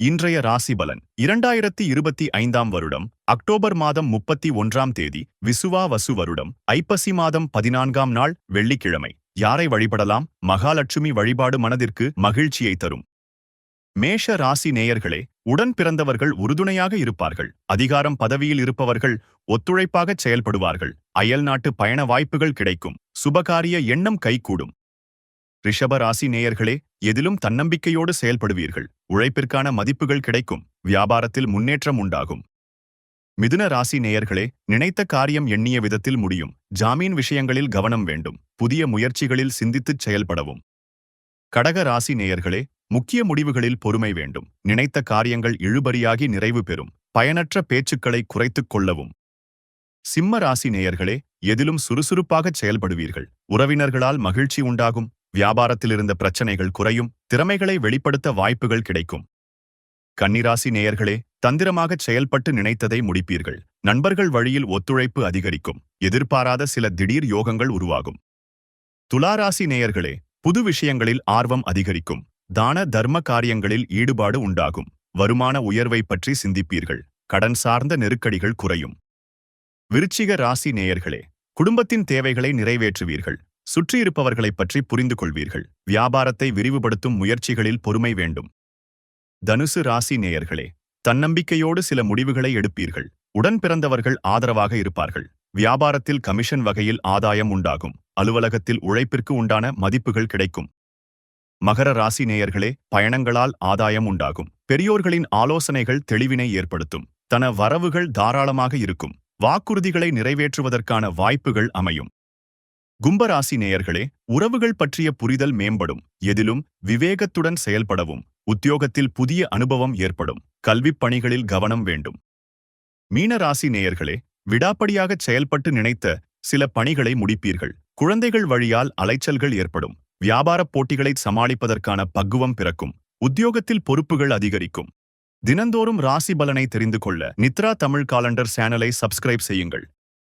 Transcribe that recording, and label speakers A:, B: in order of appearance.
A: இன்றைய ராசி பலன் 2025 வருடம் அக்டோபர் மாதம் 31 தேதி விசுவாவசு வருடம் ஐப்பசி மாதம் 14 நாள் வெள்ளிக்கிழமை. யாரை வழிபடலாம்? மகாலட்சுமி வழிபாடு மனதிற்கு மகிழ்ச்சியை தரும். மேஷ ராசி நேயர்களே, உடன் பிறந்தவர்கள் உறுதுணையாக இருப்பார்கள். அதிகாரம் பதவியில் இருப்பவர்கள் ஒத்துழைப்பாகச் செயல்படுவார்கள். அயல்நாட்டு பயண வாய்ப்புகள் கிடைக்கும். சுபகாரிய எண்ணம் கைகூடும். ரிஷப ராசி நேயர்களே, எதிலும் தன்னம்பிக்கையோடு செயல்படுவீர்கள். உழைப்பிற்கான மதிப்புகள் கிடைக்கும். வியாபாரத்தில் முன்னேற்றம் உண்டாகும். மிதுன ராசி நேயர்களே, நினைத்த காரியம் எண்ணிய விதத்தில் முடியும். ஜாமீன் விஷயங்களில் கவனம் வேண்டும். புதிய முயற்சிகளில் சிந்தித்துச் செயல்படவும். கடக ராசி நேயர்களே, முக்கிய முடிவுகளில் பொறுமை வேண்டும். நினைத்த காரியங்கள் இழுபறியாகி நிறைவு பெறும். பயனற்ற பேச்சுக்களை குறைத்துக் கொள்ளவும். சிம்ம ராசி நேயர்களே, எதிலும் சுறுசுறுப்பாகச் செயல்படுவீர்கள். உறவினர்களால் மகிழ்ச்சி உண்டாகும். வியாபாரத்தில் இருந்த பிரச்சனைகள் குறையும். திறமைகளை வெளிப்படுத்த வாய்ப்புகள் கிடைக்கும். கன்னிராசி நேயர்களே, தந்திரமாகச் செயல்பட்டு நினைத்ததை முடிப்பீர்கள். நண்பர்கள் வழியில் ஒத்துழைப்பு அதிகரிக்கும். எதிர்பாராத சில திடீர் யோகங்கள் உருவாகும். துளாராசி நேயர்களே, புது விஷயங்களில் ஆர்வம் அதிகரிக்கும். தான தர்ம காரியங்களில் ஈடுபாடு உண்டாகும். வருமான உயர்வை பற்றி சிந்திப்பீர்கள். கடன் சார்ந்த நெருக்கடிகள் குறையும். விருச்சிக ராசி நேயர்களே, குடும்பத்தின் தேவைகளை நிறைவேற்றுவீர்கள். சுற்றியிருப்பவர்களைப் பற்றி புரிந்து கொள்வீர்கள். வியாபாரத்தை விரிவுபடுத்தும் முயற்சிகளில் பொறுமை வேண்டும். தனுசு ராசி நேயர்களே, தன்னம்பிக்கையோடு சில முடிவுகளை எடுப்பீர்கள். உடன் பிறந்தவர்கள் ஆதரவாக இருப்பார்கள். வியாபாரத்தில் கமிஷன் வகையில் ஆதாயம் உண்டாகும். அலுவலகத்தில் உழைப்பிற்கு உண்டான மதிப்புகள் கிடைக்கும். மகர ராசி நேயர்களே, பயணங்களால் ஆதாயம் உண்டாகும். பெரியோர்களின் ஆலோசனைகள் தெளிவினை ஏற்படுத்தும். தன வரவுகள் தாராளமாக இருக்கும். வாக்குறுதிகளை நிறைவேற்றுவதற்கான வாய்ப்புகள் அமையும். கும்பராசி நேயர்களே, உறவுகள் பற்றிய புரிதல் மேம்படும். எதிலும் விவேகத்துடன் செயல்படவும். உத்தியோகத்தில் புதிய அனுபவம் ஏற்படும். கல்விப் பணிகளில் கவனம் வேண்டும். மீனராசி நேயர்களே, விடாப்படியாகச் செயல்பட்டு நினைத்த சில பணிகளை முடிப்பீர்கள். குழந்தைகள் வழியால் அலைச்சல்கள் ஏற்படும். வியாபாரப் போட்டிகளை சமாளிப்பதற்கான பக்குவம் பிறக்கும். உத்தியோகத்தில் பொறுப்புகள் அதிகரிக்கும். தினந்தோறும் ராசி பலனை தெரிந்து கொள்ள நித்ரா தமிழ் காலண்டர் சேனலை சப்ஸ்கிரைப் செய்யுங்கள்.